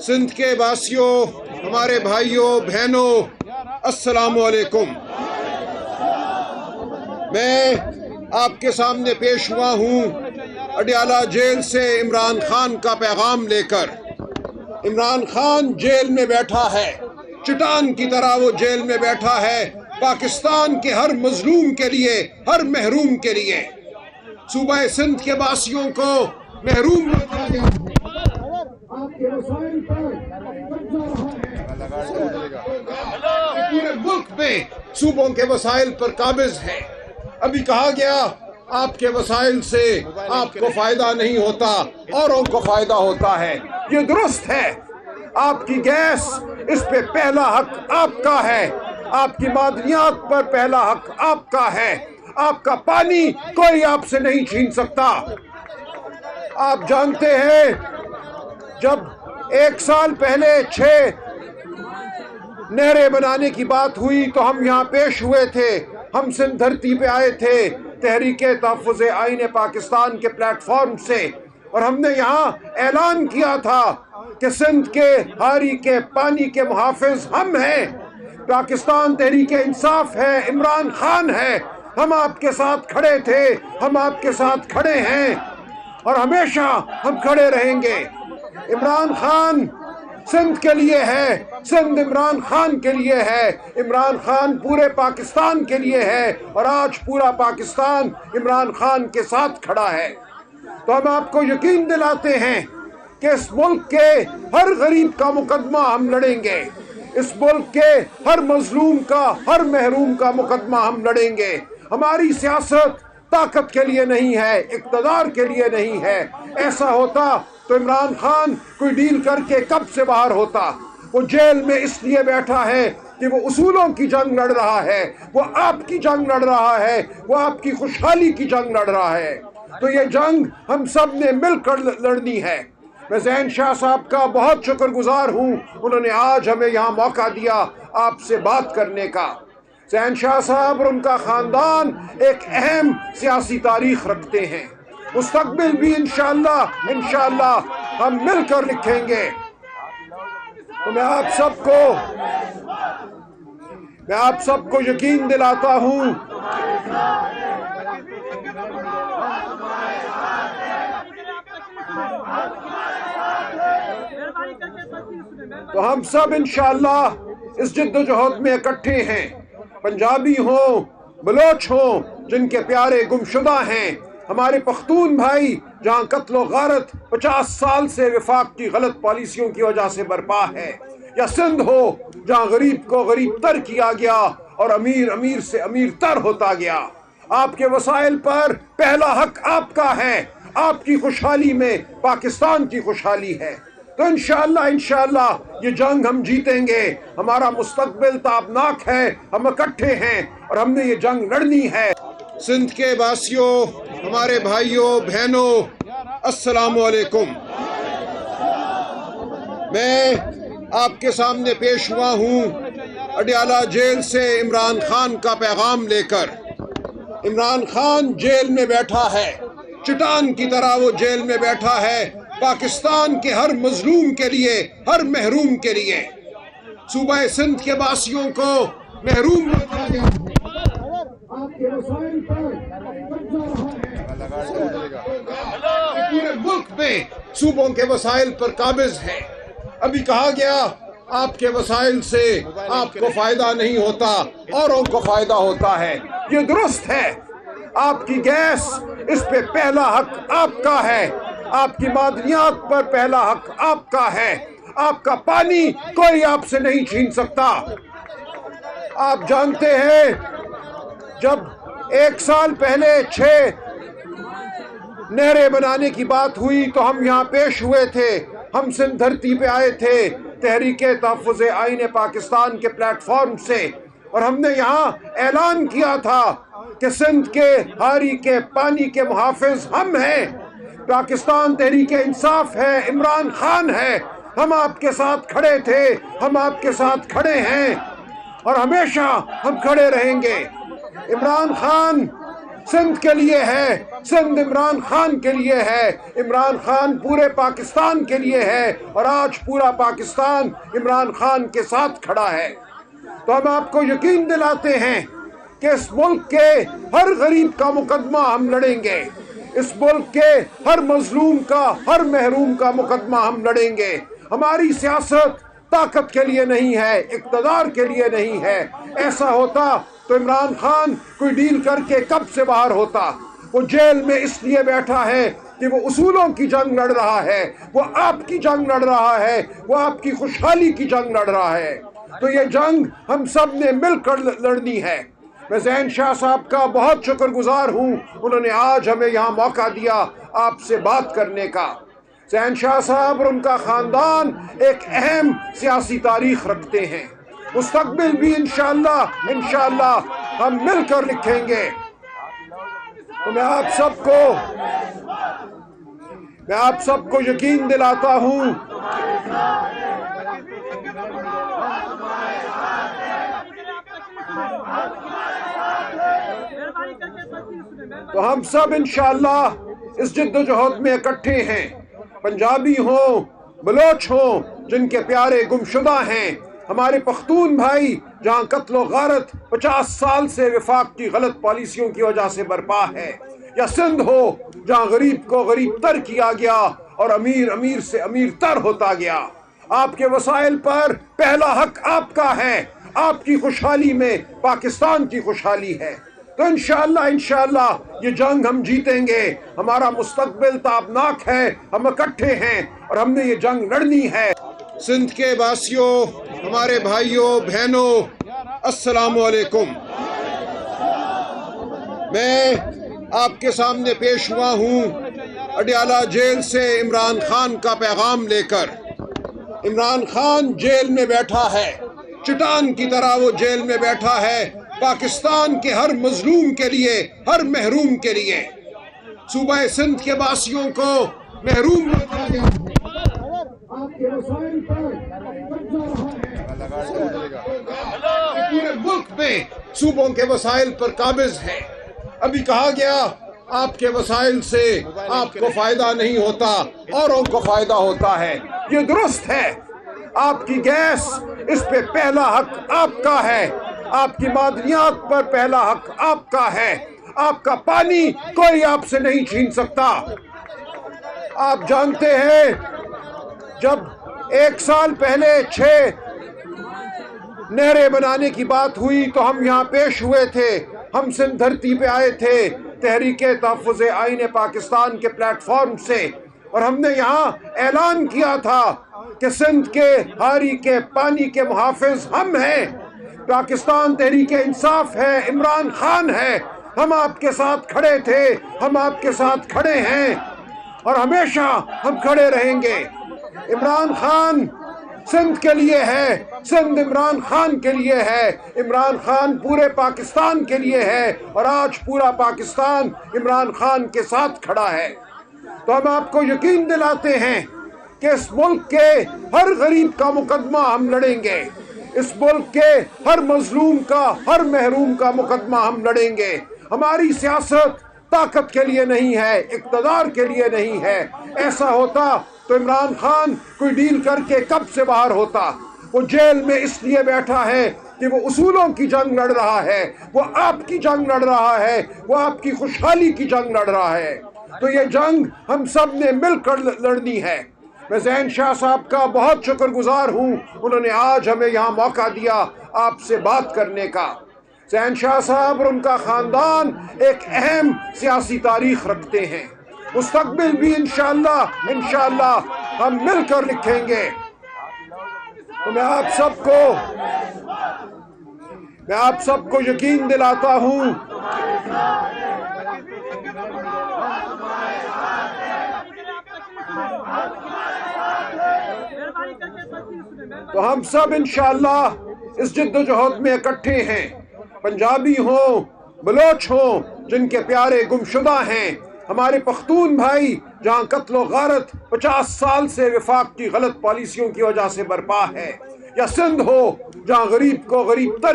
सिंध के वासियों, हमारे भाइयों बहनों, अस्सलाम वालेकुम। मैं आपके सामने पेश हुआ हूँ अडियाला जेल से इमरान खान का पैगाम लेकर। इमरान खान जेल में बैठा है, चट्टान की तरह वो जेल में बैठा है, पाकिस्तान के हर मजलूम के लिए, हर महरूम के लिए। सूबा सिंध के वासियों को महरूम रखा गया है। आपके वसाइल पर पूरे मुल्क में सूबों के वसाइल पर काबिज है। अभी कहा गया आपके वसाइल से आपको फायदा नहीं होता, औरों को फायदा होता है। ये दुरुस्त है। आपकी गैस, इस पे पहला हक आपका है। आपकी मादनियात पर पहला हक आपका है। आपका पानी कोई आपसे नहीं छीन सकता। आप जानते हैं, जब 1 साल पहले 6 नहरें बनाने की बात हुई तो हम यहाँ पेश हुए थे। हम सिंध धरती पे आए थे तहरीके तहफ़्फ़ुज़ आईन पाकिस्तान के प्लेटफॉर्म से, और हमने यहाँ ऐलान किया था कि सिंध के हारी के पानी के मुहाफ़िज़ हम हैं। पाकिस्तान तहरीके इंसाफ है, इमरान खान है। हम आपके साथ खड़े थे, हम आपके साथ खड़े हैं और हमेशा हम खड़े रहेंगे। इमरान खान सिंध के लिए है, सिंध इमरान खान के लिए है, इमरान खान पूरे पाकिस्तान के लिए है, और आज पूरा पाकिस्तान इमरान खान के साथ खड़ा है। तो हम आपको यकीन दिलाते हैं कि इस मुल्क के हर गरीब का मुकदमा हम लड़ेंगे। इस मुल्क के हर मजलूम का, हर महरूम का मुकदमा हम लड़ेंगे। हमारी सियासत ताकत के लिए नहीं है, इक़्तिदार के लिए नहीं है। ऐसा होता तो इमरान खान कोई डील करके कब से बाहर होता। वो जेल में इसलिए बैठा है कि वो उसूलों की जंग लड़ रहा है, वो आपकी जंग लड़ रहा है, वो आपकी खुशहाली की जंग लड़ रहा है। तो ये जंग हम सब ने मिलकर लड़नी है। मैं ज़ैन शाह साहब का बहुत शुक्रगुजार हूँ, उन्होंने आज हमें यहाँ मौका दिया आपसे बात करने का। ज़ैन शाह साहब और उनका ख़ानदान एक अहम सियासी तारीख़ रखते हैं। मुस्तक़बिल भी इंशाअल्लाह हम मिलकर लिखेंगे। तो मैं आप सबको यकीन दिलाता हूँ तो हम सब इंशाअल्लाह इस जिद्दोजहद में इकट्ठे हैं। पंजाबी हों, बलोच हों, जिनके प्यारे गुमशुदा हैं, हमारे पख्तून भाई जहाँ कत्ल गारत 50 साल से वफाक की गलत पॉलिसियों की वजह से बर्पा है, या सिंध हो जहाँ गरीब को गरीब तर किया गया और अमीर अमीर से अमीर तर होता गया। आपके वसाइल पर पहला हक आपका है। आपकी खुशहाली में पाकिस्तान की खुशहाली है। तो इंशाअल्लाह ये जंग हम जीतेंगे। हमारा मुस्तक़बिल ताबनाक है, हम इकट्ठे हैं और हमने ये जंग लड़नी है। सिंध के वासियों, हमारे भाइयों बहनों, अस्सलाम वालेकुम। मैं आपके सामने पेश हुआ हूँ अडियाला जेल से इमरान खान का पैगाम लेकर। इमरान खान जेल में बैठा है, चट्टान की तरह वो जेल में बैठा है, पाकिस्तान के हर मजलूम के लिए, हर महरूम के लिए। सूबा सिंध के वासियों को महरूम रखा गया है। आपके वसाइल पर पूरे मुल्क में सूबों के वसाइल पर काबिज है। अभी कहा गया आपके वसाइल से आपको फायदा नहीं होता, औरों को फायदा होता है। ये दुरुस्त है। आपकी गैस, इस पे पहला हक आपका है। आपकी मादनियात पर पहला हक आपका है। आपका पानी कोई आपसे नहीं छीन सकता। आप जानते हैं, जब 1 साल पहले 6 नहरें बनाने की बात हुई तो हम यहाँ पेश हुए थे। हम सिंध धरती पे आए थे तहरीके तहफ़्फ़ुज़ आईन पाकिस्तान के प्लेटफॉर्म से, और हमने यहाँ ऐलान किया था कि सिंध के हारी के पानी के मुहाफ़िज़ हम हैं। पाकिस्तान तहरीके इंसाफ है, इमरान खान है। हम आपके साथ खड़े थे, हम आपके साथ खड़े हैं और हमेशा हम खड़े रहेंगे। इमरान खान سندھ کے لیے ہے، سندھ عمران خان کے لیے ہے، عمران خان پورے پاکستان کے لیے ہے، اور آج پورا پاکستان عمران خان کے ساتھ کھڑا ہے۔ تو ہم آپ کو یقین دلاتے ہیں کہ اس ملک کے ہر غریب کا مقدمہ ہم لڑیں گے، اس ملک کے ہر مظلوم کا، ہر محروم کا مقدمہ ہم لڑیں گے۔ ہماری سیاست طاقت کے لیے نہیں ہے، اقتدار کے لیے نہیں ہے۔ ایسا ہوتا تو عمران خان کوئی ڈیل کر کے کب سے باہر ہوتا۔ وہ جیل میں اس لیے بیٹھا ہے کہ وہ اصولوں کی جنگ لڑ رہا ہے، وہ آپ کی جنگ لڑ رہا ہے، وہ آپ کی خوشحالی کی جنگ لڑ رہا ہے۔ تو یہ جنگ ہم سب نے مل کر لڑنی ہے۔ میں ذہین شاہ صاحب کا بہت شکر گزار ہوں، انہوں نے آج ہمیں یہاں موقع دیا آپ سے بات کرنے کا۔ ذہین شاہ صاحب اور ان کا خاندان ایک اہم سیاسی تاریخ رکھتے ہیں، مستقبل بھی انشاءاللہ ہم مل کر لکھیں گے۔ تو میں آپ سب کو یقین دلاتا ہوں تو ہم سب انشاءاللہ اس جد و جہد میں اکٹھے ہیں، پنجابی ہوں، بلوچ ہوں جن کے پیارے گمشدہ ہیں، ہمارے پختون بھائی جہاں قتل و غارت 50 سال سے وفاق کی غلط پالیسیوں کی وجہ سے برپا ہے، یا سندھ ہو جہاں غریب کو غریب تر کیا گیا اور امیر سے امیر تر ہوتا گیا۔ آپ کے وسائل پر پہلا حق آپ کا ہے، آپ کی خوشحالی میں پاکستان کی خوشحالی ہے۔ تو انشاءاللہ یہ جنگ ہم جیتیں گے، ہمارا مستقبل تابناک ہے، ہم اکٹھے ہیں اور ہم نے یہ جنگ لڑنی ہے۔ سندھ کے واسیوں، ہمارے بھائیوں بہنوں، السلام علیکم۔ میں آپ کے سامنے پیش ہوا ہوں اڈیالہ جیل سے عمران خان کا پیغام لے کر۔ عمران خان جیل میں بیٹھا ہے، چٹان کی طرح وہ جیل میں بیٹھا ہے، پاکستان کے ہر مظلوم کے لیے، ہر محروم کے لیے۔ صوبہ سندھ کے واسیوں کو محروم رکھا گیا ہے، آپ کے وسائل پر پورے ملک میں صوبوں کے وسائل پر قابض ہے۔ ابھی کہا گیا آپ کے وسائل سے آپ کو فائدہ نہیں ہوتا، اوروں کو فائدہ ہوتا ہے۔ یہ درست ہے، آپ کی گیس اس پہ پہلا حق آپ کا ہے، آپ کی معدنیات پر پہلا حق آپ کا ہے، آپ کا پانی کوئی آپ سے نہیں چھین سکتا۔ آپ جانتے ہیں جب 1 سال پہلے 6 نہریں بنانے کی بات ہوئی تو ہم یہاں پیش ہوئے تھے، ہم سندھ دھرتی پہ آئے تھے تحریک تحفظ آئین پاکستان کے پلیٹ فارم سے، اور ہم نے یہاں اعلان کیا تھا کہ سندھ کے ہاری کے پانی کے محافظ ہم ہیں، پاکستان تحریک انصاف ہے، عمران خان ہے، ہم آپ کے ساتھ کھڑے تھے، ہم آپ کے ساتھ کھڑے ہیں اور ہمیشہ ہم کھڑے رہیں گے۔ عمران خان سندھ کے لیے ہے، سندھ عمران خان کے لیے ہے، عمران خان پورے پاکستان کے لیے ہے، اور آج پورا پاکستان عمران خان کے ساتھ کھڑا ہے۔ تو ہم آپ کو یقین دلاتے ہیں کہ اس ملک کے ہر غریب کا مقدمہ ہم لڑیں گے، اس ملک کے ہر مظلوم کا، ہر محروم کا مقدمہ ہم لڑیں گے۔ ہماری سیاست طاقت کے لیے نہیں ہے، اقتدار کے لیے نہیں ہے۔ ایسا ہوتا تو عمران خان کوئی ڈیل کر کے کب سے باہر ہوتا۔ وہ جیل میں اس لیے بیٹھا ہے کہ وہ اصولوں کی جنگ لڑ رہا ہے، وہ آپ کی جنگ لڑ رہا ہے، وہ آپ کی خوشحالی کی جنگ لڑ رہا ہے۔ تو یہ جنگ ہم سب نے مل کر لڑنی ہے۔ میں ذہین شاہ صاحب کا بہت شکر گزار ہوں، انہوں نے آج ہمیں یہاں موقع دیا آپ سے بات کرنے کا۔ ذہین شاہ صاحب اور ان کا خاندان ایک اہم سیاسی تاریخ رکھتے ہیں، مستقبل بھی انشاءاللہ ہم مل کر لکھیں گے۔ تو میں آپ سب کو یقین دلاتا ہوں تو ہم سب انشاءاللہ اس جد و جہد میں اکٹھے ہیں، پنجابی ہوں، بلوچ ہوں جن کے پیارے گمشدہ ہیں، ہمارے پختون بھائی جہاں قتل و غارت 50 سال سے وفاق کی غلط پالیسیوں کی وجہ سے برپا ہے، یا سندھ ہو جہاں غریب کو غریب تر